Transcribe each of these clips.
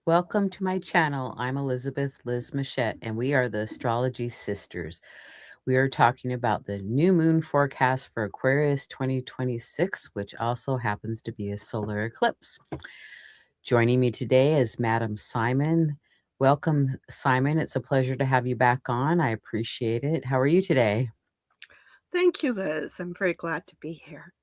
Welcome to my channel. I'm Elizabeth Liz Machette, and we are the Astrology Sisters. We are talking about the new moon forecast for Aquarius 2026, which also happens to be a solar eclipse. Joining me today is Madam Simon. Welcome, Simon. It's a pleasure to have you back on. I appreciate it. How are you today? Thank you, Liz. I'm very glad to be here.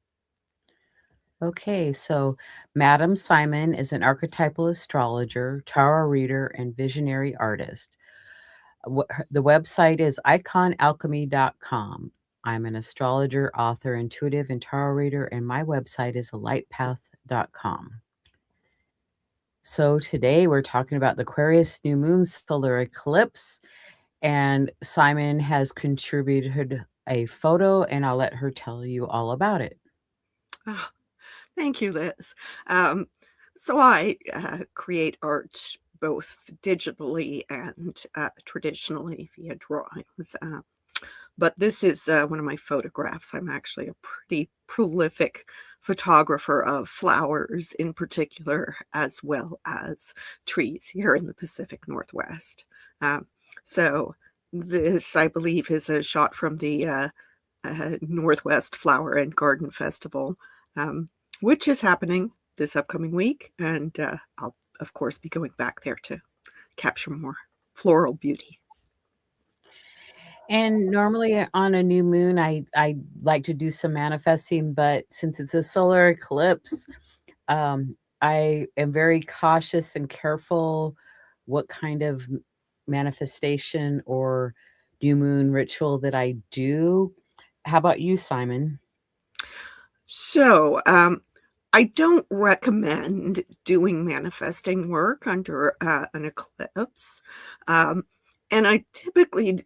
Okay, so Madam Simon is an archetypal astrologer, tarot reader, and visionary artist. The website is iconalchemy.com. I'm an astrologer, author, intuitive, and tarot reader, and my website is alightpath.com. So today we're talking about the Aquarius new moon solar eclipse, and Simon has contributed a photo, and I'll let her tell you all about it. Oh, thank you, Liz. So I create art both digitally and traditionally via drawings. But this is one of my photographs. I'm actually a pretty prolific photographer of flowers in particular, as well as trees here in the Pacific Northwest. Um, so this, I believe, is a shot from the Northwest Flower and Garden Festival, um, which is happening this upcoming week. And I'll, of course, be going back there to capture more floral beauty. And normally on a new moon, I like to do some manifesting, but since it's a solar eclipse, I am very cautious and careful what kind of manifestation or new moon ritual that I do. How about you, Simon? So, I don't recommend doing manifesting work under an eclipse. Um, and I typically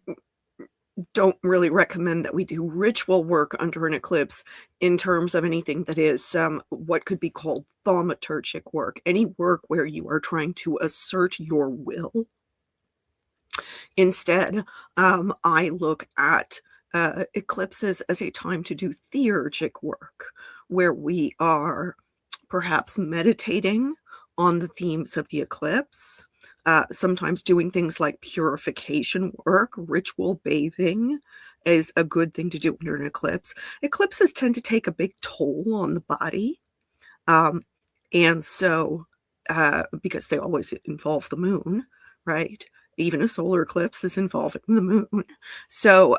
don't really recommend that we do ritual work under an eclipse in terms of anything that is what could be called thaumaturgic work, any work where you are trying to assert your will. Instead, I look at eclipses as a time to do theurgic work, where we are perhaps meditating on the themes of the eclipse, sometimes doing things like purification work, ritual bathing is a good thing to do under an eclipse. Eclipses tend to take a big toll on the body. Um, and so, because they always involve the moon, right? Even a solar eclipse is involving the moon. So,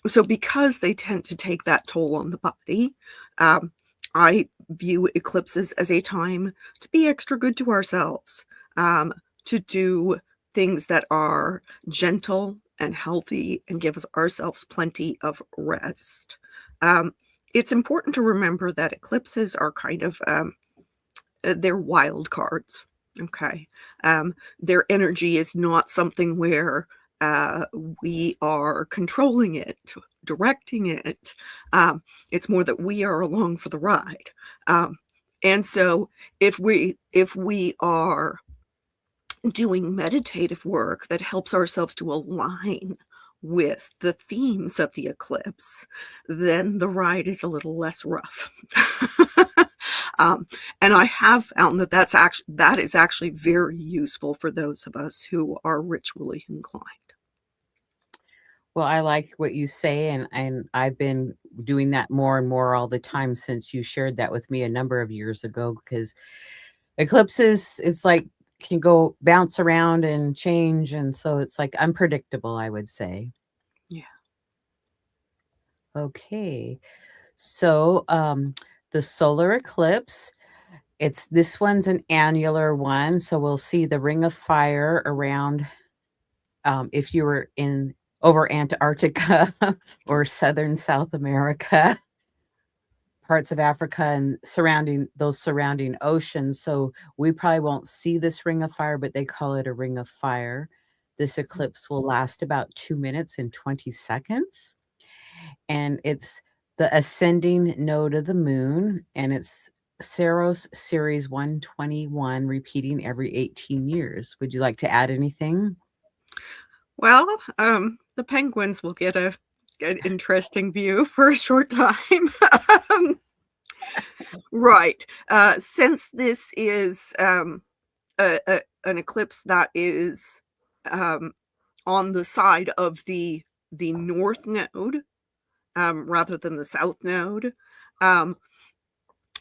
so because they tend to take that toll on the body, um, I view eclipses as a time to be extra good to ourselves, to do things that are gentle and healthy and give ourselves plenty of rest. Um, it's important to remember that eclipses are kind of they're wild cards. Okay, their energy is not something where uh, we are controlling it, directing it. It's more that we are along for the ride. Um, and so, if we are doing meditative work that helps ourselves to align with the themes of the eclipse, then the ride is a little less rough. um, and I have found that that is actually very useful for those of us who are ritually inclined. Well, I like what you say, and I've been doing that more and more all the time since you shared that with me a number of years ago. Because eclipses, it's like can go bounce around and change, and so it's like unpredictable, I would say. Yeah. Okay, so the solar eclipse, it's this one's an annular one, so we'll see the ring of fire around. If you were in over Antarctica or southern South America, parts of Africa and surrounding oceans. So we probably won't see this ring of fire, but they call it a ring of fire. This eclipse will last about 2 minutes and 20 seconds. And it's the ascending node of the moon, and it's Saros Series 121, repeating every 18 years. Would you like to add anything? Well, the penguins will get an interesting view for a short time. Right. Since this is a an eclipse that is on the side of the north node rather than the south node. Um,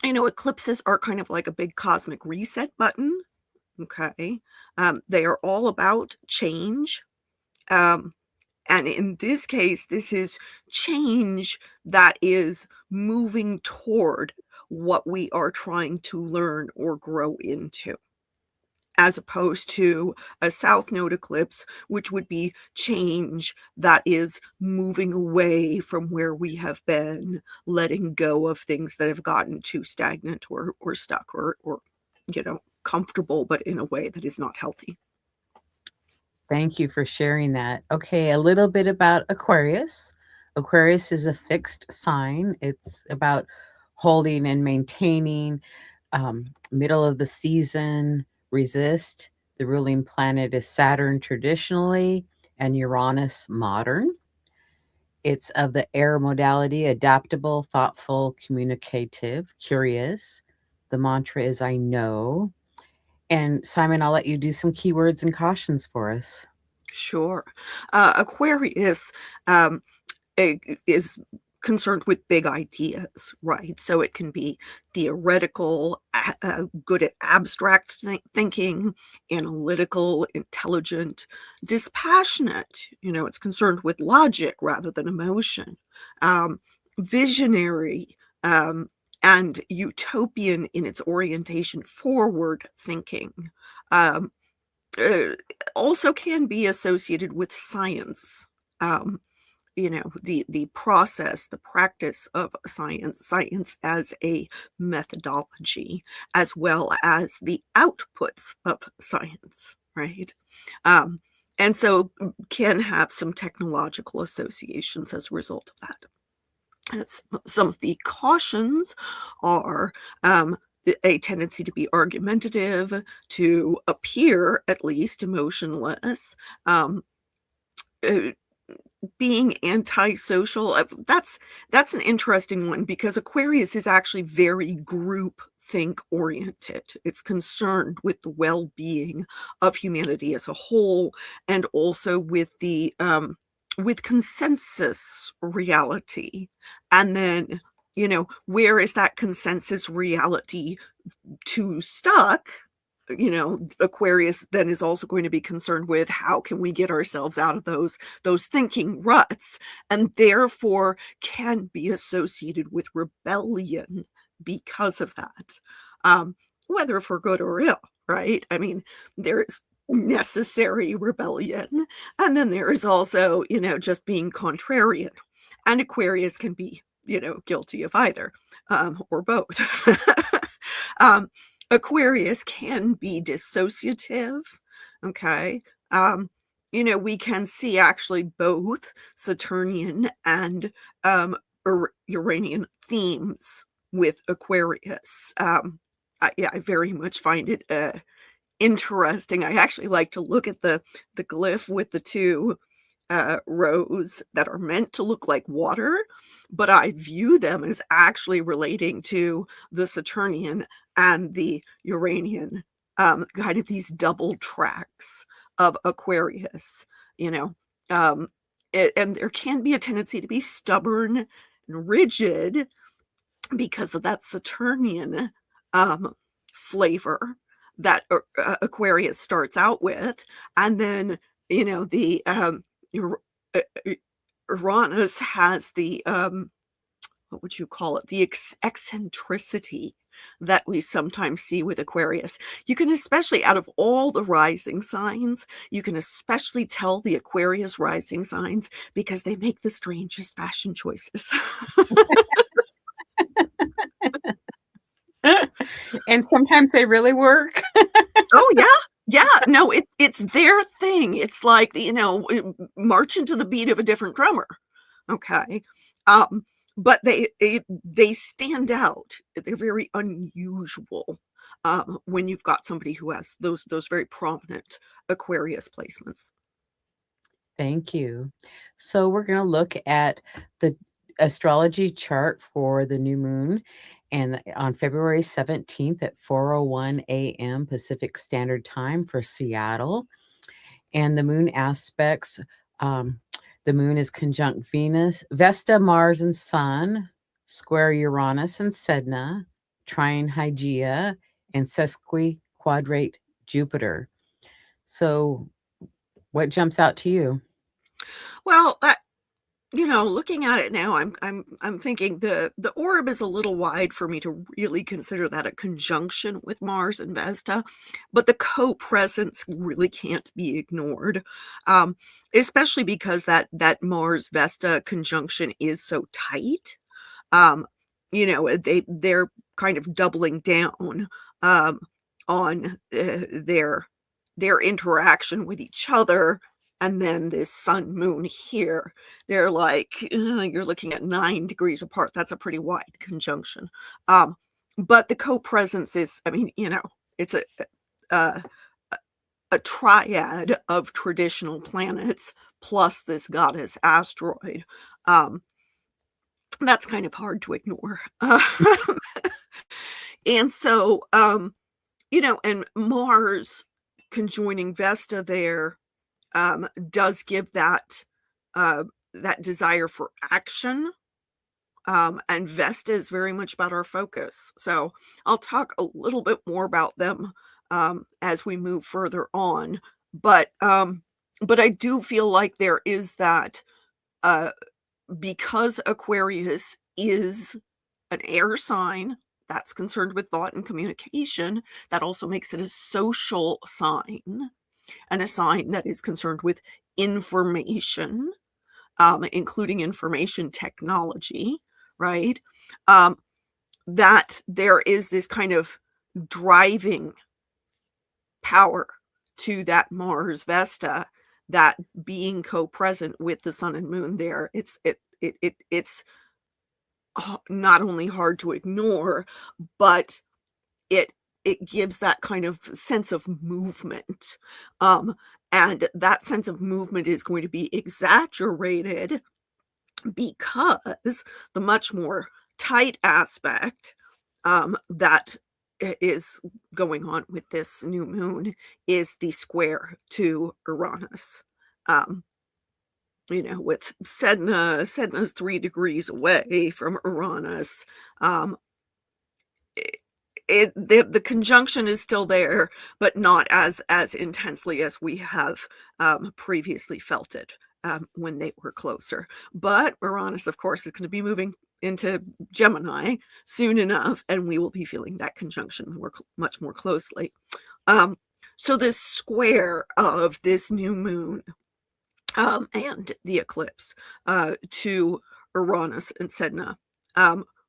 eclipses are kind of like a big cosmic reset button. Okay. They are all about change. Um, and in this case, this is change that is moving toward what we are trying to learn or grow into, as opposed to a south node eclipse, which would be change that is moving away from where we have been, letting go of things that have gotten too stagnant or stuck or comfortable, but in a way that is not healthy. Thank you for sharing that. Okay, a little bit about Aquarius. Aquarius is a fixed sign. It's about holding and maintaining, middle of the season, resist. The ruling planet is Saturn traditionally, and Uranus modern. It's of the air modality, adaptable, thoughtful, communicative, curious. The mantra is I know. And Simon, I'll let you do some keywords and cautions for us. Sure. Aquarius um, is concerned with big ideas, right? So it can be theoretical, good at abstract thinking, analytical, intelligent, dispassionate. It's concerned with logic rather than emotion, um, visionary, um, and utopian in its orientation, forward thinking. Um, uh, Also can be associated with science. Um, the process, the practice of science as a methodology, as well as the outputs of science, right? Um, and so can have some technological associations as a result of that. Some of the cautions are a tendency to be argumentative, to appear at least emotionless, um, uh, being antisocial. That's an interesting one because Aquarius is actually very group think oriented. It's concerned with the well-being of humanity as a whole, and also with consensus reality. And then, where is that consensus reality too stuck? Aquarius then is also going to be concerned with how can we get ourselves out of those thinking ruts, and therefore can be associated with rebellion because of that. Whether for good or ill, right? I mean, there is necessary rebellion, and then there is also, just being contrarian. And Aquarius can be, guilty of either, or both. um, Aquarius can be dissociative, okay? We can see actually both Saturnian and Uranian themes with Aquarius. Yeah, I very much find it interesting. I actually like to look at the glyph with the two rows that are meant to look like water, but I view them as actually relating to the Saturnian and the Uranian, kind of these double tracks of Aquarius, you know. Um, and there can be a tendency to be stubborn and rigid because of that Saturnian um, flavor that Aquarius starts out with, and then the uh, Uranus has the what would you call it? The eccentricity that we sometimes see with Aquarius. You can especially, out of all the rising signs, you can especially tell the Aquarius rising signs because they make the strangest fashion choices. And sometimes they really work. Oh, yeah. Yeah, no, it's their thing. It's like, marching to the beat of a different drummer, okay? Um, but they stand out. They're very unusual, when you've got somebody who has those very prominent Aquarius placements. Thank you. So we're going to look at the astrology chart for the new moon. and on February 17th at 4:01 a.m. Pacific Standard Time for Seattle. And the moon aspects, um, the moon is conjunct Venus, Vesta, Mars, and Sun, square Uranus and Sedna, trine Hygeia, and sesquiquadrate Jupiter. So, what jumps out to you? Well, looking at it now, I'm thinking the orb is a little wide for me to really consider that a conjunction with Mars and Vesta, but the co-presence really can't be ignored, um, especially because that Mars Vesta conjunction is so tight. Um, they're kind of doubling down um, on their interaction with each other, and then this sun moon here, they're like, you're looking at 9 degrees apart. That's a pretty wide conjunction. Um, but the co-presence is, I mean, it's a, a triad of traditional planets plus this goddess asteroid. Um, that's kind of hard to ignore. And so, and Mars conjoining Vesta there does give that desire for action. And Vesta is very much about our focus. So I'll talk a little bit more about them as we move further on. But I do feel like there is that uh, because Aquarius is an air sign that's concerned with thought and communication, that also makes it a social sign and a sign that is concerned with information, including information technology, right? Um, that there is this kind of driving power to that Mars Vesta, that being co-present with the sun and moon there, it's not only hard to ignore, but it it gives that kind of sense of movement. Um, and that sense of movement is going to be exaggerated because the much more tight aspect that is going on with this new moon is the square to Uranus. Um, with Sedna's 3 degrees away from Uranus. Um, the conjunction is still there, but not as intensely as we have previously felt it when they were closer. But Uranus, of course, is going to be moving into Gemini soon enough, and we will be feeling that conjunction much more closely. So this square of this new moon and the eclipse to Uranus and Sedna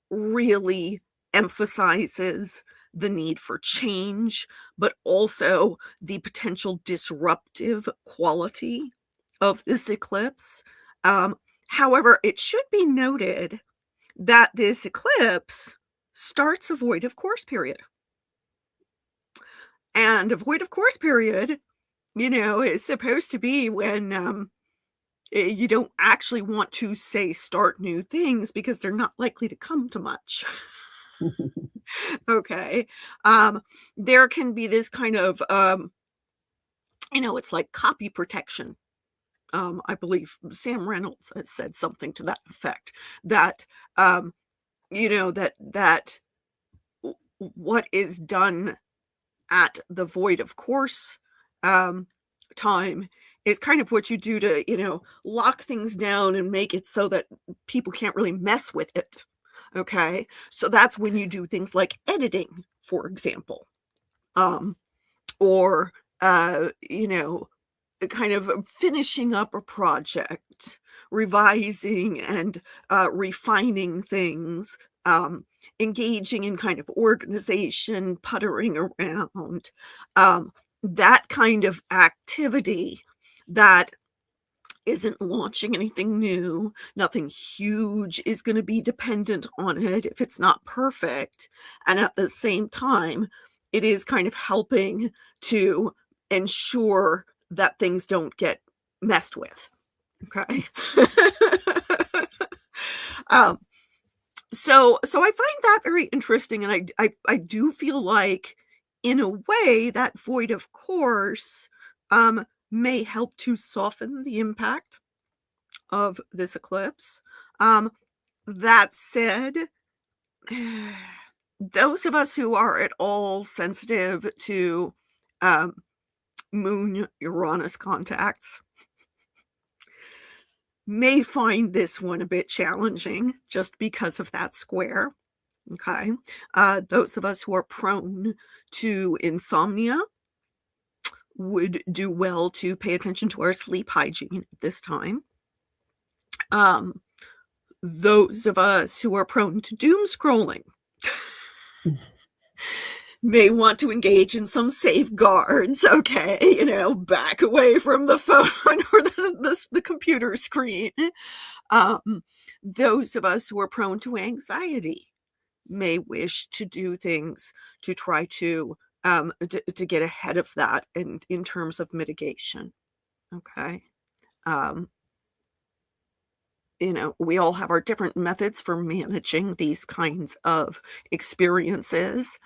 really emphasizes the need for change, but also the potential disruptive quality of this eclipse. However, it should be noted that this eclipse starts a void of course period. And a void of course period, is supposed to be when you don't actually want to say start new things because they're not likely to come to much. Okay. There can be this kind of it's like copy protection. I believe Sam Reynolds has said something to that effect, that that what is done at the void of course time is kind of what you do to lock things down and make it so that people can't really mess with it. Okay, so that's when you do things like editing, for example, or kind of finishing up a project, revising and refining things, engaging in kind of organization, puttering around, that kind of activity that isn't launching anything new. Nothing huge is going to be dependent on it if it's not perfect. And at the same time, it is kind of helping to ensure that things don't get messed with. Okay. um, So I find that very interesting, and I do feel like, in a way, that void of course, may help to soften the impact of this eclipse. Um, that said, those of us who are at all sensitive to, um, Moon-Uranus contacts may find this one a bit challenging just because of that square. Okay. Those of us who are prone to insomnia would do well to pay attention to our sleep hygiene at this time. Um, those of us who are prone to doom scrolling may want to engage in some safeguards, okay? Back away from the phone or the computer screen. Those of us who are prone to anxiety may wish to do things to try to get ahead of that in terms of mitigation. Okay. Um, we all have our different methods for managing these kinds of experiences.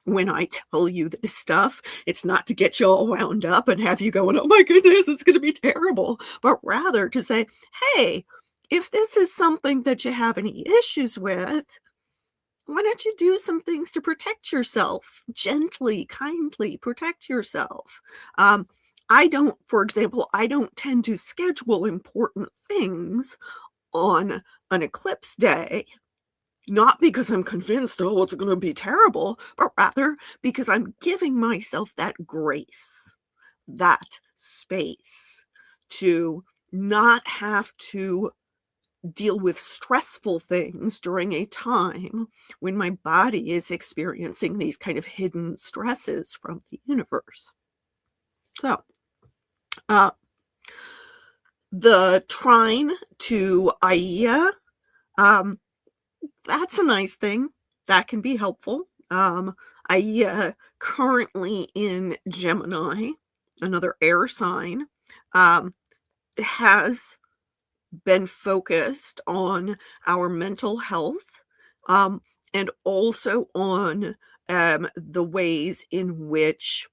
When I tell you this stuff, it's not to get you all wound up and have you going, oh my goodness, it's going to be terrible, but rather to say, hey, if this is something that you have any issues with, why don't you do some things to protect yourself? Gently, kindly protect yourself. For example, I don't tend to schedule important things on an eclipse day, not because I'm convinced, oh, it's going to be terrible, but rather because I'm giving myself that grace, that space to not have to deal with stressful things during a time when my body is experiencing these kind of hidden stresses from the universe. So, uh, the trine to Aia, that's a nice thing. That can be helpful. Aia currently in Gemini, another air sign, has been focused on our mental health, and also on the ways in which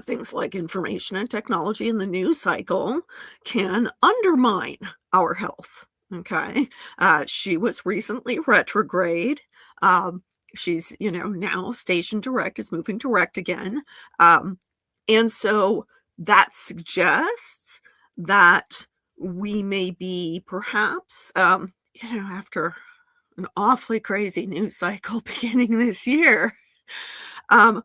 things like information and technology in the news cycle can undermine our health. Okay. She was recently retrograde. She's, now station direct, is moving direct again. And so that suggests that we may be perhaps, after an awfully crazy news cycle beginning this year, um,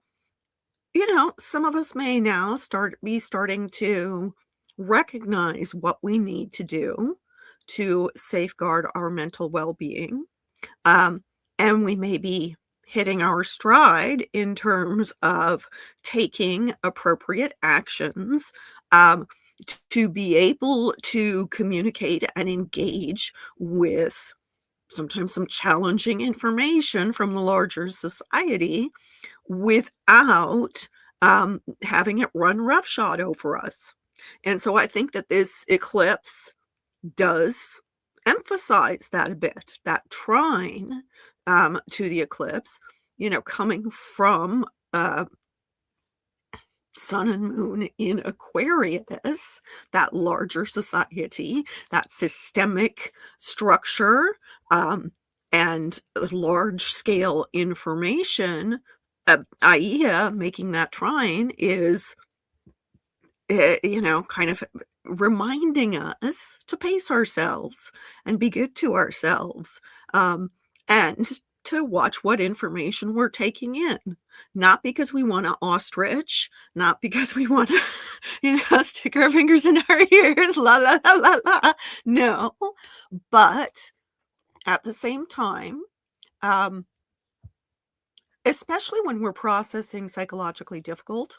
some of us may now starting to recognize what we need to do to safeguard our mental well-being. And we may be hitting our stride in terms of taking appropriate actions, to be able to communicate and engage with sometimes some challenging information from the larger society without having it run roughshod over us. And so I think that this eclipse does emphasize that a bit, that trine to the eclipse, coming from Sun and Moon in Aquarius, that larger society, that systemic structure, and large scale information. Aia making that trine is, kind of reminding us to pace ourselves and be good to ourselves, and to watch what information we're taking in. Not because we want to ostrich, not because we want to, stick our fingers in our ears, la la la la la. No, but at the same time, especially when we're processing psychologically difficult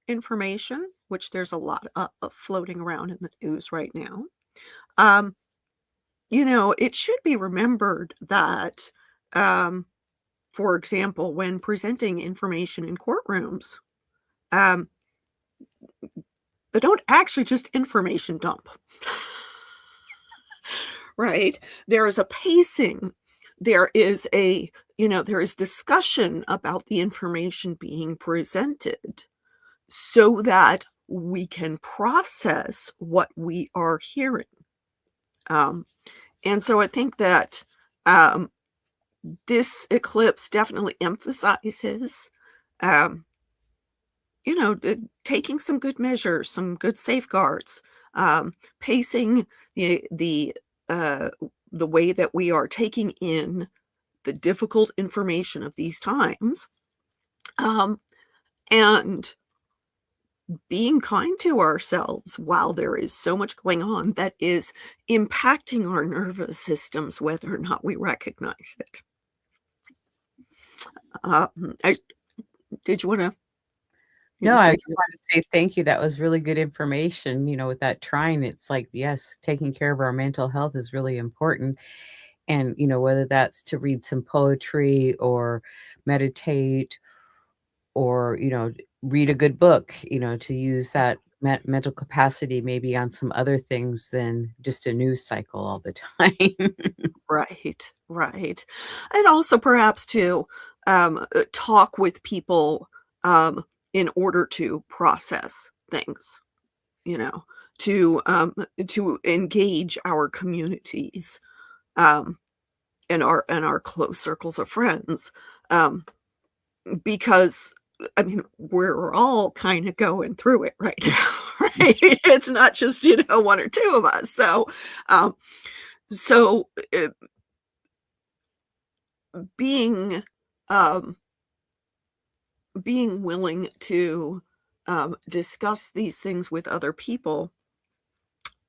information, which there's a lot of floating around in the news right now, it should be remembered that, for example, when presenting information in courtrooms, um, they don't actually just information dump, right? There is a pacing there is a there is discussion about the information being presented so that we can process what we are hearing. Um, and so I think that um, this eclipse definitely emphasizes, um, taking some good measures, some good safeguards, pacing the uh, the way that we are taking in the difficult information of these times, um, and being kind to ourselves while there is so much going on that is impacting our nervous systems, whether or not we recognize it. I did you wanna No, maybe I take just wanted to say thank you. That was really good information. With that trine, it's like, yes, taking care of our mental health is really important. And, whether that's to read some poetry or meditate or, read a good book, to use that mental capacity maybe on some other things than just a news cycle all the time. right, right. And also perhaps to, talk with people, in order to process things, you know, to engage our communities, um, and our close circles of friends, um, because, I mean, we're all kinda going through it right now, right? It's not just, 1 or 2 of us, um, so, being, um being willing to, discuss these things with other people,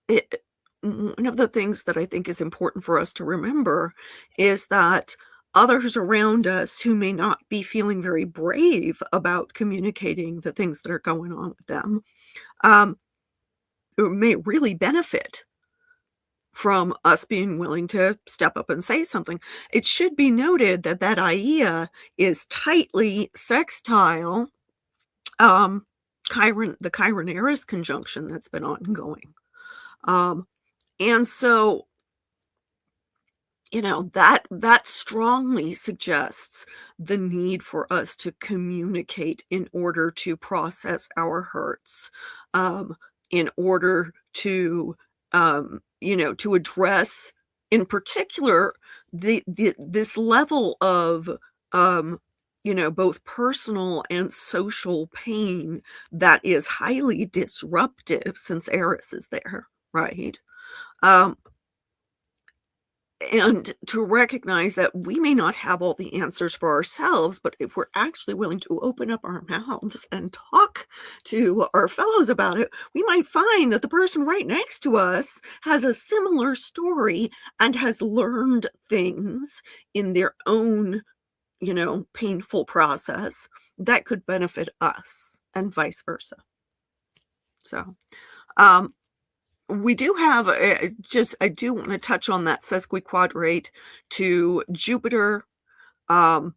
it one of the things that I think is important for us to remember is that others around us who may not be feeling very brave about communicating the things that are going on with them, um, may really benefit from us being willing to step up and say something. It should be noted that that IEA is tightly sextile, um, the Chiron-Eris conjunction that's been ongoing. Um, and so, that strongly suggests the need for us to communicate in order to process our hurts, um, in order to, to address, in particular, this level of, um, both personal and social pain that is highly disruptive since Eris is there, right? Um, and to recognize that we may not have all the answers for ourselves, but if we're actually willing to open up our mouths and talk to our fellows about it, we might find that the person right next to us has a similar story and has learned things in their own, painful process that could benefit us and vice versa. So, um, we do have just I do want to touch on that sesquiquadrate to Jupiter. Um,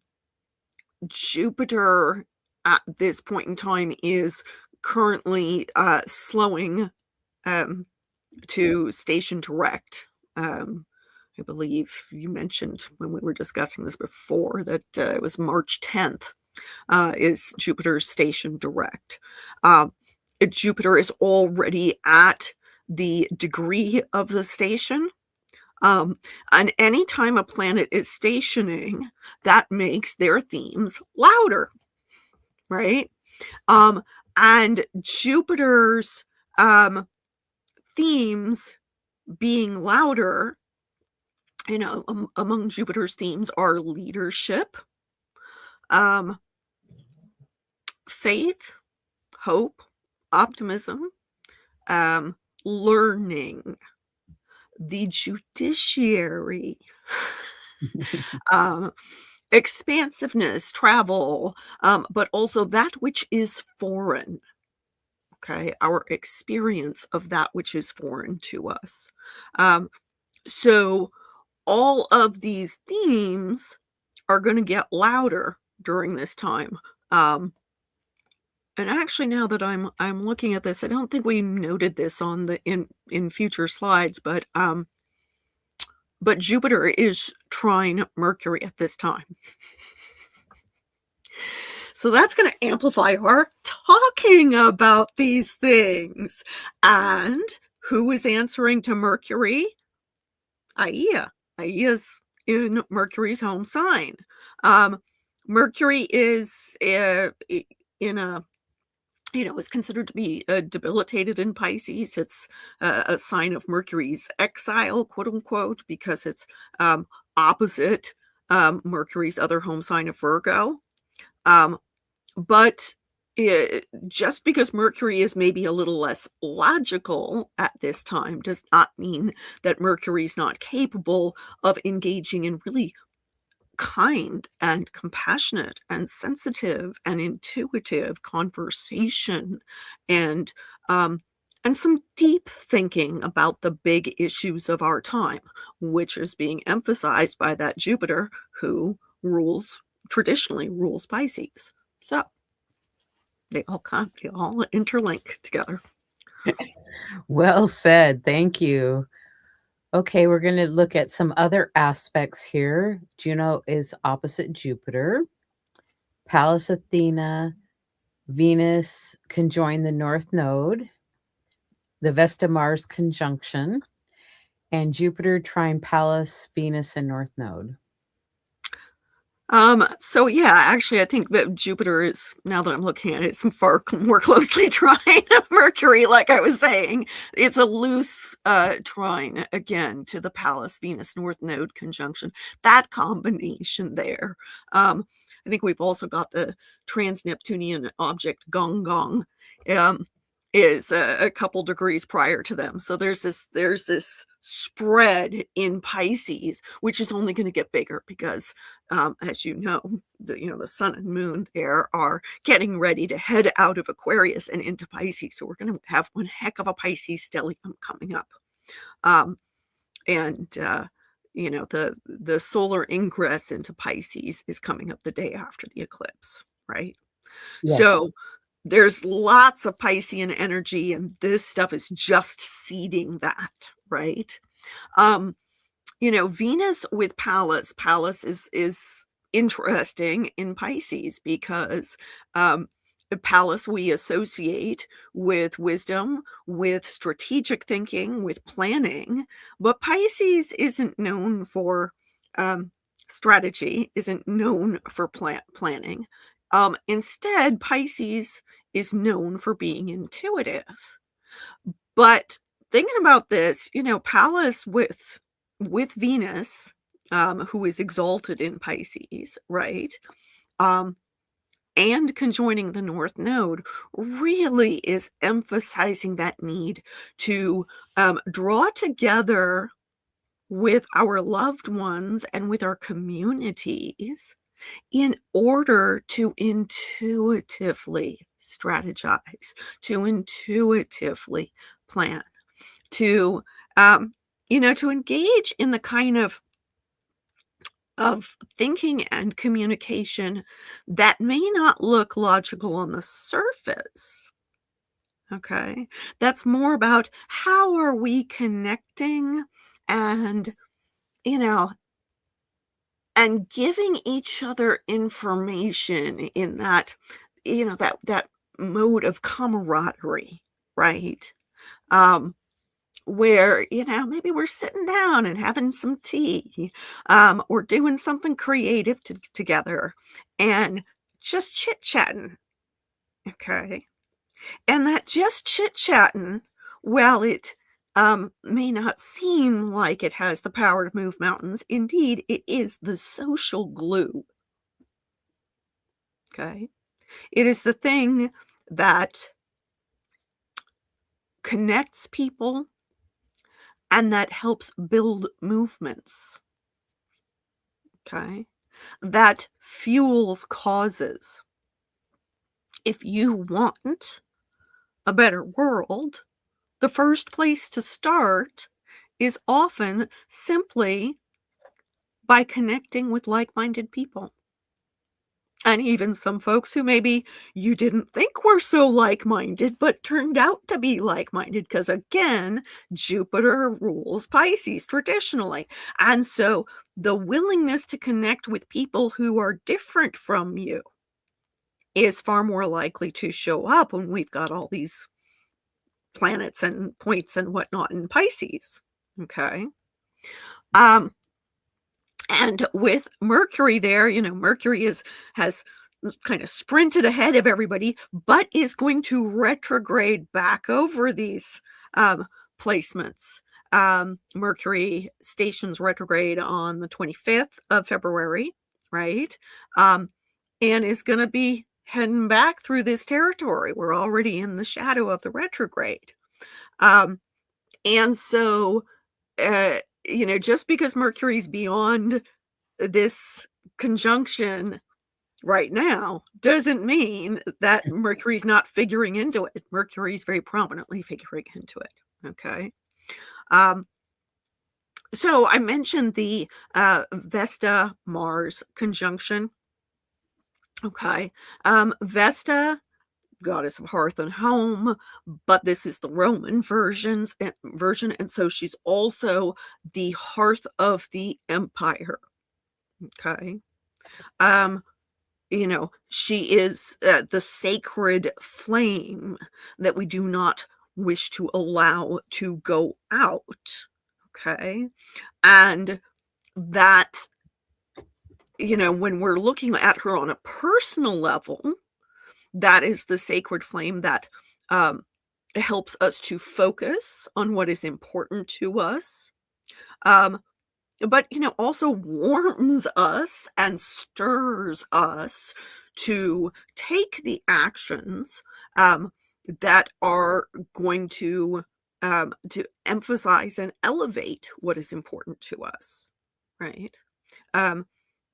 Jupiter at this point in time is currently slowing, um, to station direct. Um, I believe you mentioned when we were discussing this before that it was March 10th is Jupiter's station direct. Um, Jupiter is already at the degree of the station. Um, and anytime a planet is stationing, that makes their themes louder, right? Um, and Jupiter's um, themes being louder, among Jupiter's themes are leadership, um, faith, hope, optimism, um, learning, the judiciary, um, expansiveness, travel, but also that which is foreign. Okay, our experience of that which is foreign to us. Um, so all of these themes are going to get louder during this time. Um, and actually, now that I'm looking at this, I don't think we noted this on the in future slides, but Jupiter is trine Mercury at this time. So that's going to amplify our talking about these things. And who is answering to Mercury? Aia. Aia's in Mercury's home sign. Mercury is in a, is considered to be debilitated in Pisces. It's a sign of Mercury's exile, quote unquote, because it's opposite Mercury's other home sign of Virgo. But just because Mercury is maybe a little less logical at this time does not mean that Mercury's not capable of engaging in really kind and compassionate and sensitive and intuitive conversation and some deep thinking about the big issues of our time, which is being emphasized by that Jupiter who traditionally rules Pisces. So they all interlink together. Well said. Thank you. Okay, we're going to look at some other aspects here. Juno is opposite Jupiter. Pallas Athena, Venus conjoin the North Node, the Vesta Mars conjunction, and Jupiter trine Pallas, Venus, and North Node. So yeah, actually, I think that Jupiter is, now that I'm looking at it, some far more closely trine Mercury, like I was saying. It's a loose trine, again, to the Pallas, Venus, North Node conjunction. That combination there. I think we've also got the trans-Neptunian object Gong Gong. Is a couple degrees prior to them. So there's this spread in Pisces, which is only going to get bigger because, as you know, the sun and moon there are getting ready to head out of Aquarius and into Pisces. So we're going to have one heck of a Pisces stellium coming up. The solar ingress into Pisces is coming up the day after the eclipse, right? Yes. So there's lots of Piscean energy, and this stuff is just seeding that, right? Venus with Pallas. Pallas is interesting in Pisces because Pallas we associate with wisdom, with strategic thinking, with planning, but Pisces isn't known for strategy, isn't known for planning. Instead, Pisces is known for being intuitive. But thinking about this, Pallas with Venus, who is exalted in Pisces, right? And conjoining the North Node really is emphasizing that need to draw together with our loved ones and with our communities in order to intuitively strategize, to intuitively plan, to engage in the kind of thinking and communication that may not look logical on the surface. Okay, that's more about how are we connecting and and giving each other information in that, that mode of camaraderie, right? Where, maybe we're sitting down and having some tea, or doing something creative together and just chit-chatting, okay? And that just chit-chatting, well, it may not seem like it has the power to move mountains. Indeed, it is the social glue. Okay? It is the thing that connects people and that helps build movements. Okay? That fuels causes. If you want a better world, the first place to start is often simply by connecting with like-minded people. And even some folks who maybe you didn't think were so like-minded, but turned out to be like-minded, because again, Jupiter rules Pisces traditionally. And so the willingness to connect with people who are different from you is far more likely to show up when we've got all these planets and points and whatnot in Pisces. Okay. Um, and with Mercury there, Mercury has kind of sprinted ahead of everybody, but is going to retrograde back over these placements. Mercury stations retrograde on the 25th of February, right? And is going to be heading back through this territory. We're already in the shadow of the retrograde. And so, just because Mercury's beyond this conjunction right now doesn't mean that Mercury's not figuring into it. Mercury's very prominently figuring into it. Okay. So I mentioned the Vesta Mars conjunction. Okay. Vesta, goddess of hearth and home, but this is the Roman version, and so she's also the hearth of the empire. Okay. She is the sacred flame that we do not wish to allow to go out. Okay. And that, when we're looking at her on a personal level, that is the sacred flame that helps us to focus on what is important to us. But also warms us and stirs us to take the actions that are going to emphasize and elevate what is important to us, right?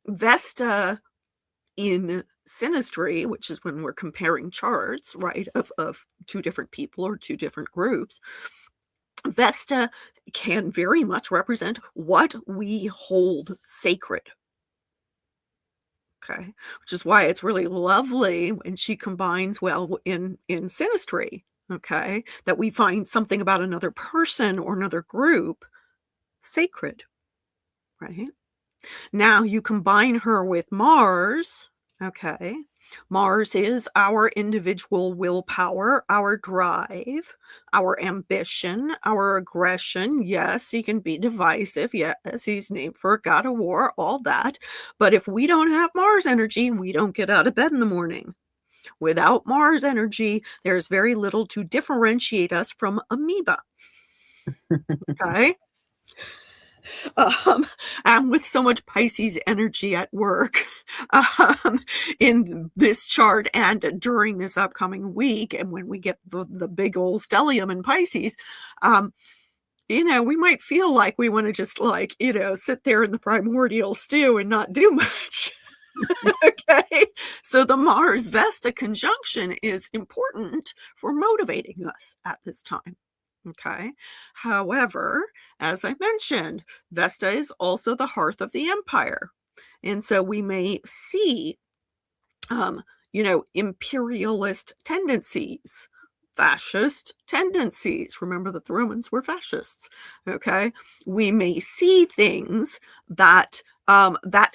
Vesta in synastry, which is when we're comparing charts, right, of two different people or two different groups, Vesta can very much represent what we hold sacred. Okay, which is why it's really lovely when she combines well in synastry. Okay, that we find something about another person or another group sacred, right? Now you combine her with Mars. Okay, Mars is our individual willpower, our drive, our ambition, our aggression. Yes, he can be divisive. Yes, he's named for a god of war, all that. But if we don't have Mars energy, we don't get out of bed in the morning. Without Mars energy, there's very little to differentiate us from amoeba. Okay. And with so much Pisces energy at work in this chart and during this upcoming week, and when we get the big old stellium in Pisces, we might feel like we want to just sit there in the primordial stew and not do much. Okay, so the Mars Vesta conjunction is important for motivating us at this time. Okay. However, as I mentioned, Vesta is also the hearth of the empire. And so we may see, imperialist tendencies, fascist tendencies. Remember that the Romans were fascists. Okay. We may see things that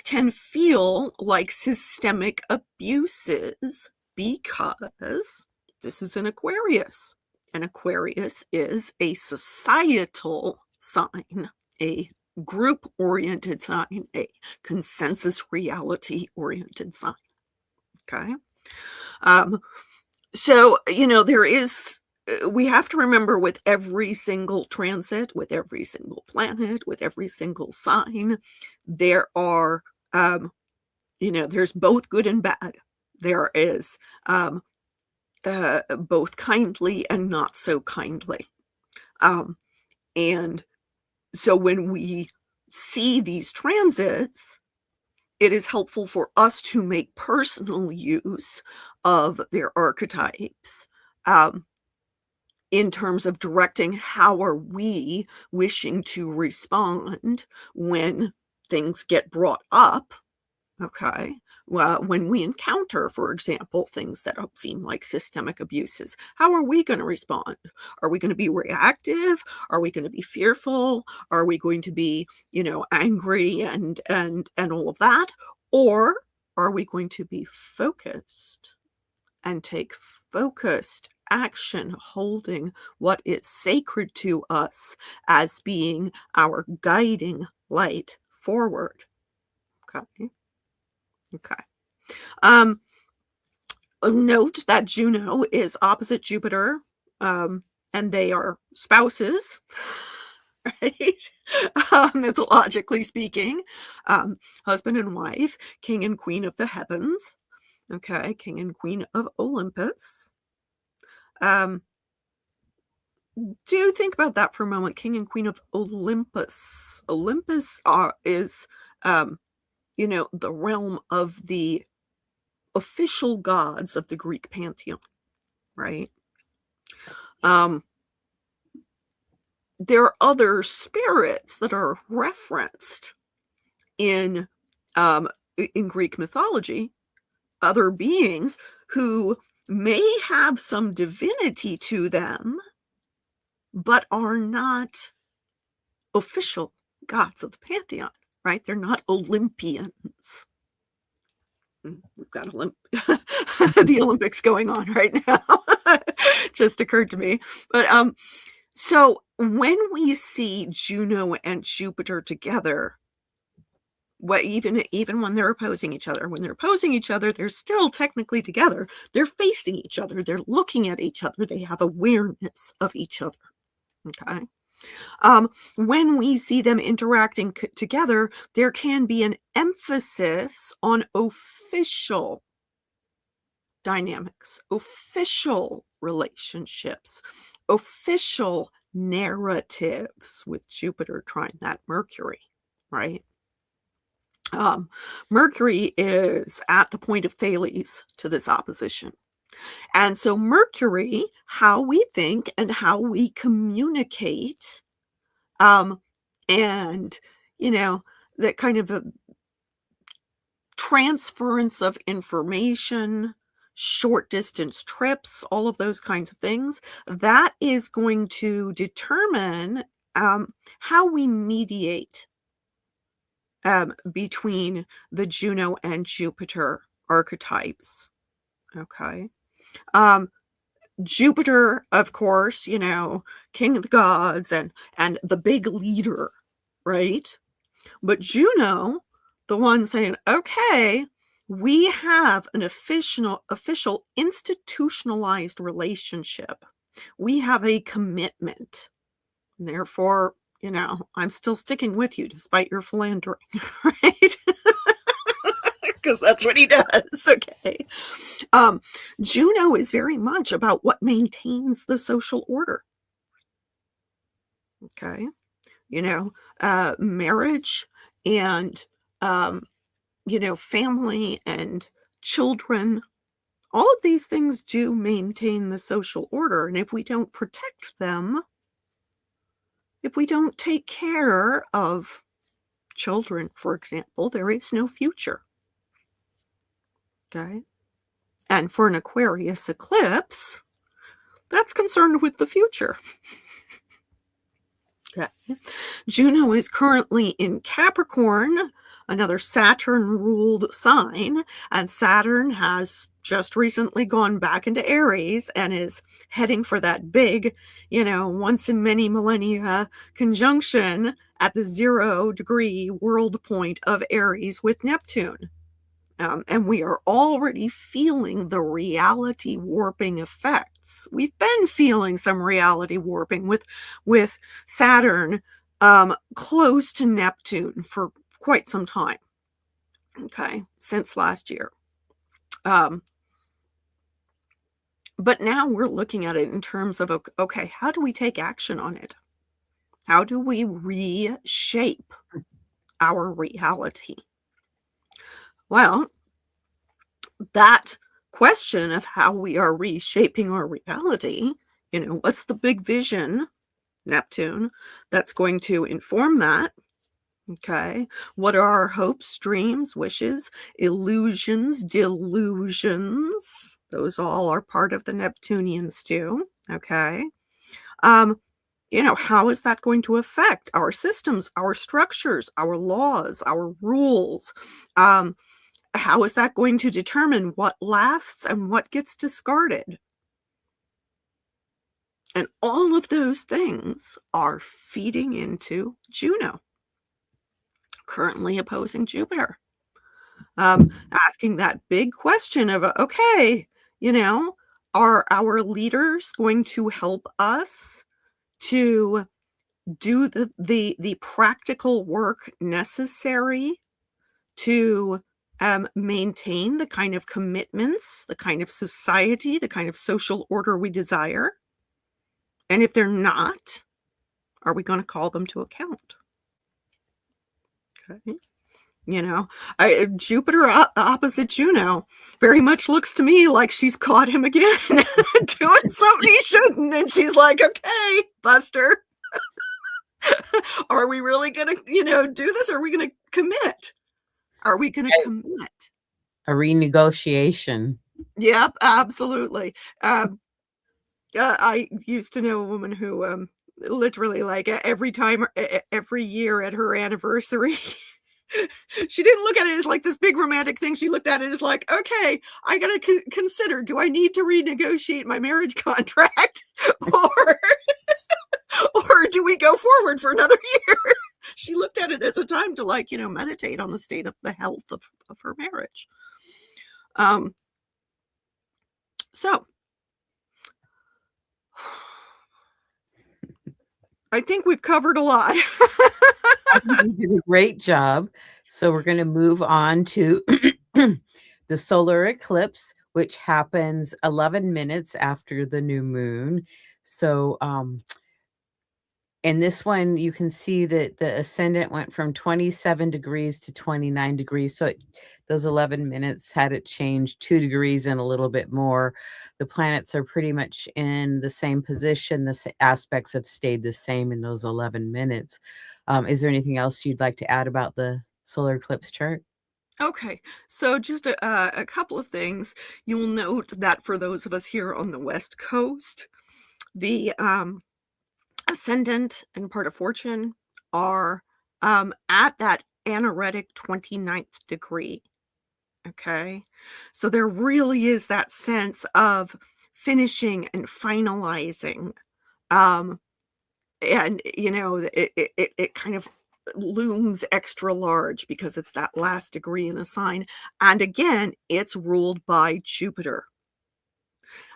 can feel like systemic abuses because this is an Aquarius. And Aquarius is a societal sign, a group-oriented sign, a consensus reality-oriented sign. Okay. So, we have to remember with every single transit, with every single planet, with every single sign, there are, there's both good and bad. There is, both kindly and not so kindly. And so when we see these transits, it is helpful for us to make personal use of their archetypes in terms of directing how are we wishing to respond when things get brought up. Okay. When we encounter, for example, things that seem like systemic abuses, how are we going to respond? Are we going to be reactive? Are we going to be fearful? Are we going to be, angry and all of that? Or are we going to be focused and take focused action, holding what is sacred to us as being our guiding light forward? Okay. Okay. Um, Note that Juno is opposite Jupiter, and they are spouses, right? Mythologically speaking, husband and wife, king and queen of the heavens, okay, king and queen of Olympus. Do think about that for a moment, king and queen of Olympus. Olympus is, the realm of the official gods of the Greek pantheon, right? There are other spirits that are referenced in Greek mythology, other beings who may have some divinity to them, but are not official gods of the pantheon, right? They're not Olympians. We've got the Olympics going on right now. Just occurred to me. But so when we see Juno and Jupiter together, even when they're opposing each other, they're still technically together. They're facing each other. They're looking at each other. They have awareness of each other. Okay. When we see them interacting together, there can be an emphasis on official dynamics, official relationships, official narratives, with Jupiter trying that Mercury, right? Mercury is at the point of Thales to this opposition. And so Mercury, how we think and how we communicate, and, that kind of a transference of information, short distance trips, all of those kinds of things, that is going to determine how we mediate between the Juno and Jupiter archetypes. Okay. Jupiter, of course, king of the gods and the big leader, right? But Juno, the one saying, okay, we have an official institutionalized relationship. We have a commitment. And therefore, I'm still sticking with you despite your philandering, right? Because that's what he does. Okay. Juno is very much about what maintains the social order. Okay. Marriage and, family and children, all of these things do maintain the social order. And if we don't protect them, if we don't take care of children, for example, there is no future. Okay. And for an Aquarius eclipse, that's concerned with the future. Okay. Juno is currently in Capricorn, another Saturn-ruled sign, and Saturn has just recently gone back into Aries and is heading for that big, once in many millennia conjunction at the 0-degree world point of Aries with Neptune. And we are already feeling the reality warping effects. We've been feeling some reality warping with Saturn close to Neptune for quite some time. Okay, since last year. But now we're looking at it in terms of, okay, how do we take action on it? How do we reshape our reality? Well, that question of how we are reshaping our reality, what's the big vision, Neptune, that's going to inform that? Okay. What are our hopes, dreams, wishes, illusions, delusions? Those all are part of the Neptunians too. Okay. Um, how is that going to affect our systems, our structures, our laws, our rules? Um, how is that going to determine what lasts and what gets discarded? And all of those things are feeding into Juno, currently opposing Jupiter. Asking that big question of, okay, you know, are our leaders going to help us to do the practical work necessary to maintain the kind of commitments, the kind of society, the kind of social order we desire? And if they're not, are we going to call them to account? Okay. Jupiter opposite Juno very much looks to me like she's caught him again doing something he shouldn't, and she's like, "Okay, Buster, are we really gonna, do this? Or are we gonna commit? Are we gonna commit?" A renegotiation. Yep, absolutely. I used to know a woman who literally like every time, every year at her anniversary. She didn't look at it as like this big romantic thing. She looked at it as like, okay, I gotta consider, do I need to renegotiate my marriage contract, or or do we go forward for another year? She looked at it as a time to, like, meditate on the state of the health of her marriage. So I think we've covered a lot. I think you did a great job. So we're going to move on to the solar eclipse, which happens 11 minutes after the new moon. So, in this one, you can see that the ascendant went from 27 degrees to 29 degrees. So those 11 minutes had it changed 2 degrees and a little bit more. The planets are pretty much in the same position. The aspects have stayed the same in those 11 minutes. Is there anything else you'd like to add about the solar eclipse chart? Okay, so just a couple of things. You'll note that for those of us here on the West Coast, the ascendant and part of fortune are at that anaretic 29th degree. Okay, so there really is that sense of finishing and finalizing. Um, and it kind of looms extra large because it's that last degree in a sign, and again, it's ruled by Jupiter.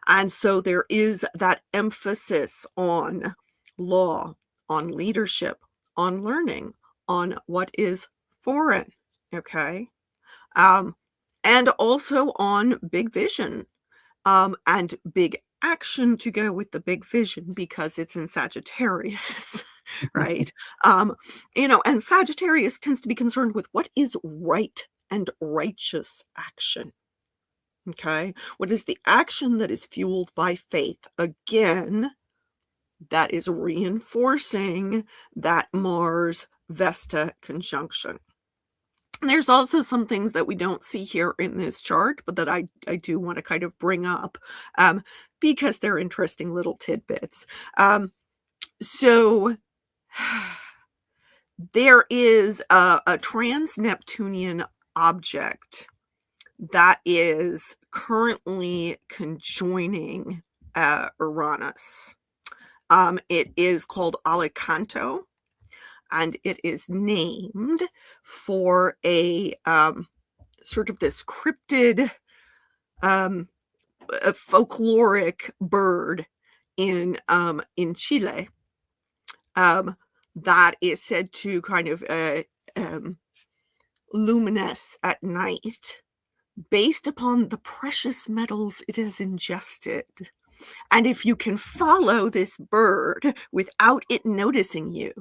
And so there is that emphasis on law, on leadership, on learning, on what is foreign, okay? Um, and also on big vision, and big action to go with the big vision because it's in Sagittarius, right? And Sagittarius tends to be concerned with what is right and righteous action. Okay. What is the action that is fueled by faith? Again, that is reinforcing that Mars Vesta conjunction. There's also some things that we don't see here in this chart, but that I do want to kind of bring up because they're interesting little tidbits. So there is a trans-Neptunian object that is currently conjoining Uranus. It is called Alicanto, and it is named for a sort of this cryptid, a folkloric bird in Chile, that is said to kind of luminesce at night based upon the precious metals it has ingested. And if you can follow this bird without it noticing you,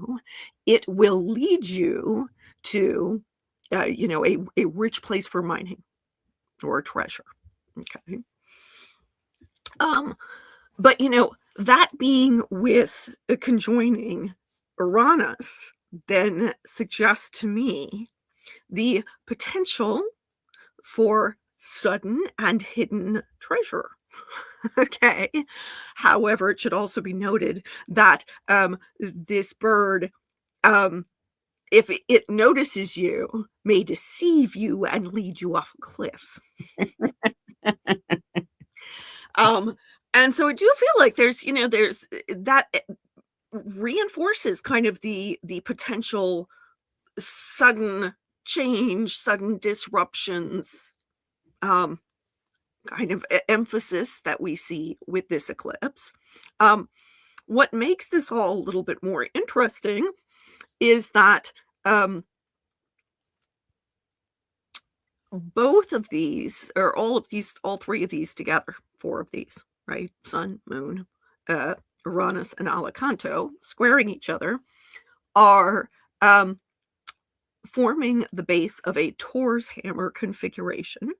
it will lead you to, a rich place for mining or a treasure. Okay. But that being with conjoining Uranus, then suggests to me the potential for sudden and hidden treasure. Okay. However, it should also be noted that this bird, um, if it notices you, may deceive you and lead you off a cliff. Um, and so I do feel like there's that reinforces kind of the potential sudden change, sudden disruptions, um, kind of emphasis that we see with this eclipse. Um, what makes this all a little bit more interesting is that both of these, or all of these, all three of these together, four of these, right? Sun, Moon, uh, Uranus, and Alicanto squaring each other are forming the base of a Tor's hammer configuration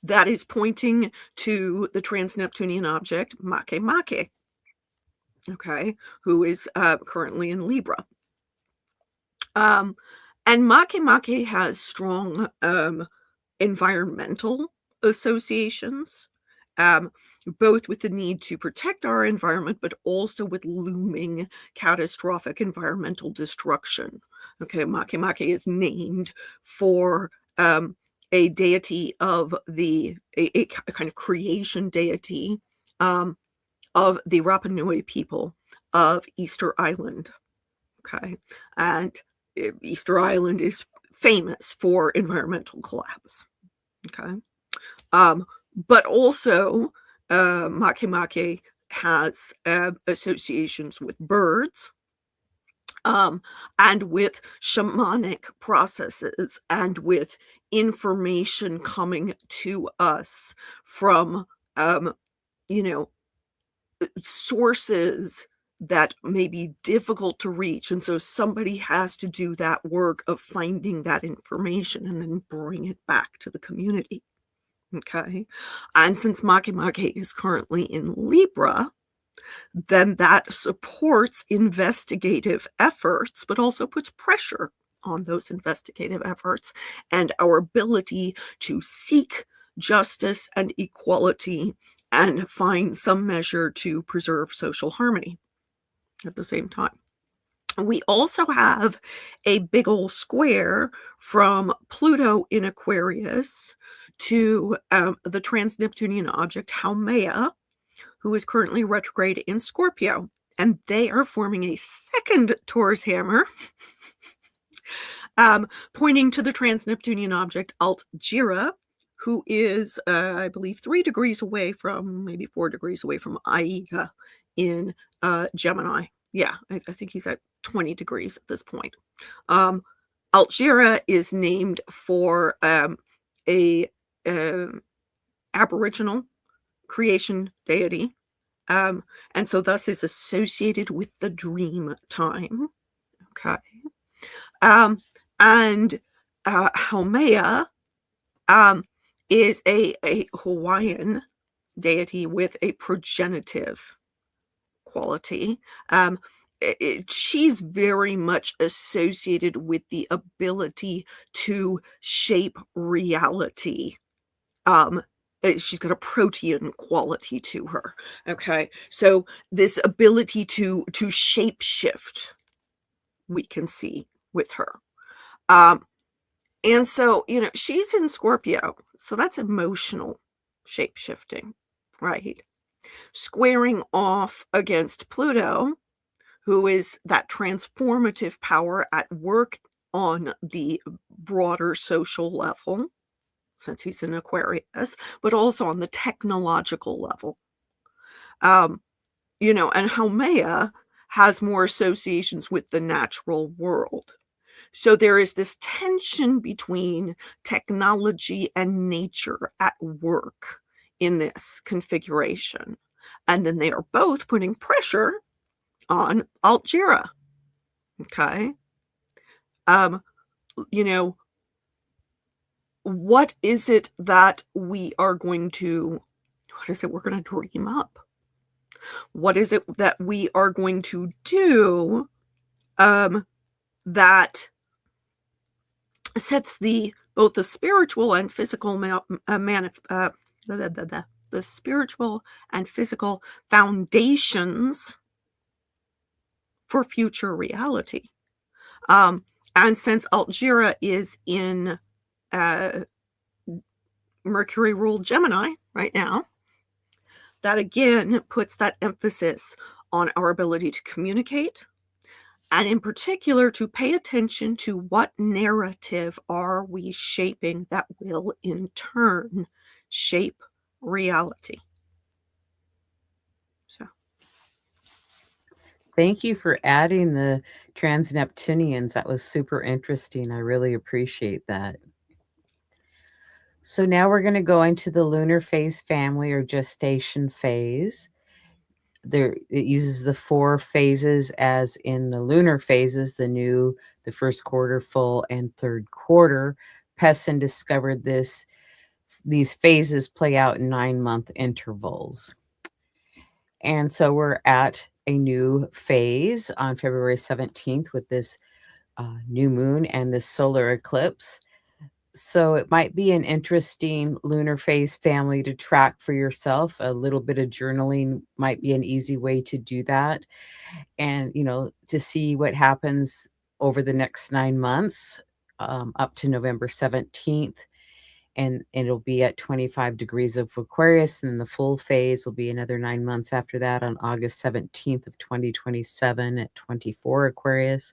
that is pointing to the trans-Neptunian object Makemake, okay, who is currently in Libra. And Makemake has strong environmental associations, both with the need to protect our environment, but also with looming catastrophic environmental destruction. Okay, Makemake is named for a deity of a kind of creation deity of the Rapa Nui people of Easter Island. Okay, and Easter Island is famous for environmental collapse. Okay, but also Makemake has associations with birds, and with shamanic processes, and with information coming to us from you know sources that may be difficult to reach, and so somebody has to do that work of finding that information and then bring it back to the community. Okay, and since Makemake is currently in Libra, then that supports investigative efforts, but also puts pressure on those investigative efforts and our ability to seek justice and equality and find some measure to preserve social harmony at the same time. We also have a big old square from Pluto in Aquarius to the trans-Neptunian object Haumea, who is currently retrograde in Scorpio. And they are forming a second Taurus hammer, pointing to the trans-Neptunian object Altgira, who is, I believe, 3 degrees away from, maybe 4 degrees away from Aiga in Gemini. Yeah, I think he's at 20 degrees at this point. Altgira is named for a Aboriginal creation deity, and so thus is associated with the dream time. Okay, and Haumea is a Hawaiian deity with a progenitive quality. She's very much associated with the ability to shape reality. She's got a protean quality to her. Okay, so this ability to shape shift, we can see with her. And so, she's in Scorpio, so that's emotional shape shifting, right? Squaring off against Pluto, who is that transformative power at work on the broader social level, since he's in Aquarius, but also on the technological level. And Haumea has more associations with the natural world. So there is this tension between technology and nature at work in this configuration. And then they are both putting pressure on Altgira. Okay. What is it that we're going to dream up? What is it that we are going to do that sets both the spiritual and physical the spiritual and physical foundations for future reality. And since Algira is in Mercury ruled Gemini right now, that again puts that emphasis on our ability to communicate, and in particular to pay attention to what narrative are we shaping that will in turn shape reality. So Thank you for adding the trans-Neptunians. That was super interesting. I really appreciate that. So now we're going to go into the lunar phase family or gestation phase. There, it uses the 4 phases as in the lunar phases, the new, the first quarter, full, and third quarter. Pessin discovered these phases play out in 9-month intervals. And so we're at a new phase on February 17th with this new moon and this solar eclipse. So it might be an interesting lunar phase family to track for yourself. A little bit of journaling might be an easy way to do that. And, to see what happens over the next 9 months up to November 17th. And it'll be at 25 degrees of Aquarius, and the full phase will be another 9 months after that on August 17th of 2027 at 24 Aquarius.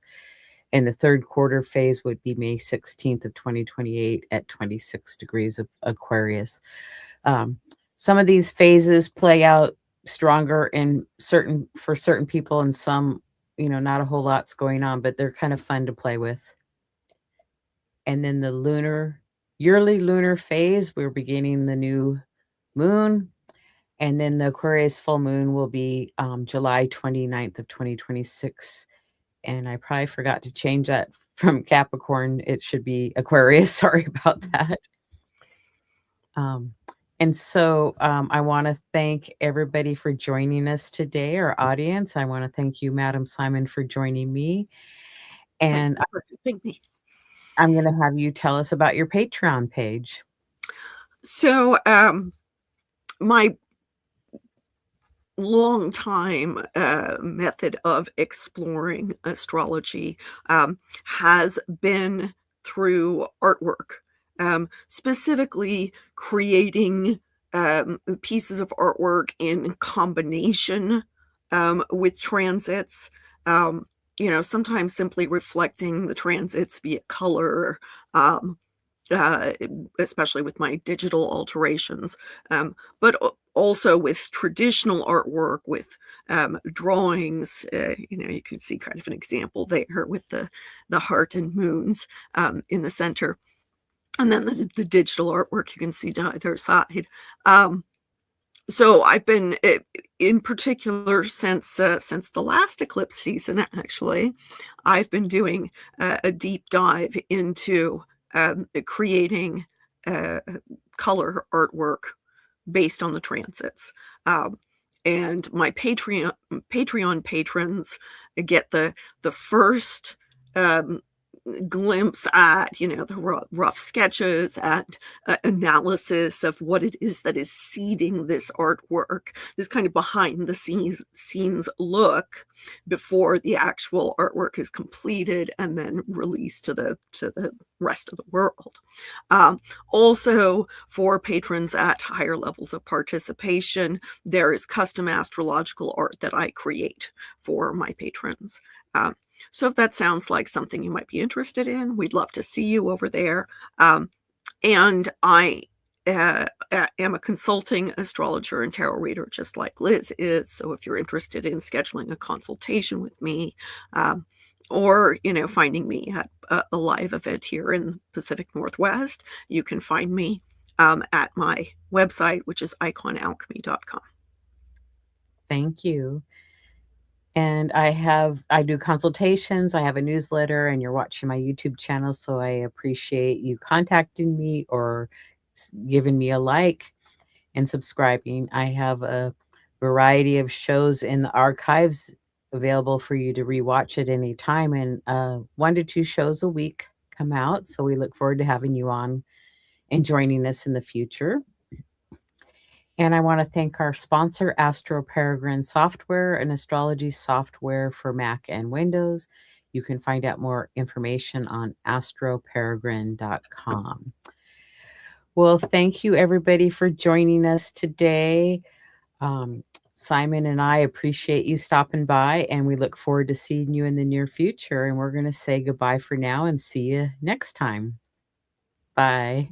And the third quarter phase would be May 16th of 2028 at 26 degrees of Aquarius. Some of these phases play out stronger for certain people, and some, not a whole lot's going on, but they're kind of fun to play with. And then the yearly lunar phase, we're beginning the new moon. And then the Aquarius full moon will be July 29th of 2026. And I probably forgot to change that from Capricorn. It should be Aquarius. Sorry about that. And so I want to thank everybody for joining us today, our audience. I want to thank you, Madam Simon, for joining me. thank And you for having me. I'm going to have you tell us about your Patreon page. So my long time method of exploring astrology has been through artwork, specifically creating pieces of artwork in combination with transits. Sometimes simply reflecting the transits via color, uh, especially with my digital alterations, but also with traditional artwork, with drawings. You can see kind of an example there with the heart and moons in the center. And then the digital artwork you can see to either side. So I've been, in particular, since the last eclipse season, actually, I've been doing a deep dive into creating color artwork based on the transits. And my Patreon patrons get the first glimpse at the rough sketches and analysis of what it is that is seeding this artwork, this kind of behind the scenes look before the actual artwork is completed and then released to the rest of the world. Also, for patrons at higher levels of participation, there is custom astrological art that I create for my patrons. So if that sounds like something you might be interested in, we'd love to see you over there. And I am a consulting astrologer and tarot reader, just like Liz is. So if you're interested in scheduling a consultation with me, or finding me at a live event here in the Pacific Northwest, you can find me at my website, which is iconalchemy.com. Thank you. And I do consultations, I have a newsletter, and you're watching my YouTube channel, so I appreciate you contacting me or giving me a like and subscribing. I have a variety of shows in the archives available for you to rewatch at any time. And 1 to 2 shows a week come out. So we look forward to having you on and joining us in the future. And I want to thank our sponsor, Astro Peregrine Software, an astrology software for Mac and Windows. You can find out more information on astroperegrine.com. Well, thank you everybody for joining us today. Um, Simon and I appreciate you stopping by, and we look forward to seeing you in the near future. And we're going to say goodbye for now and see you next time. Bye.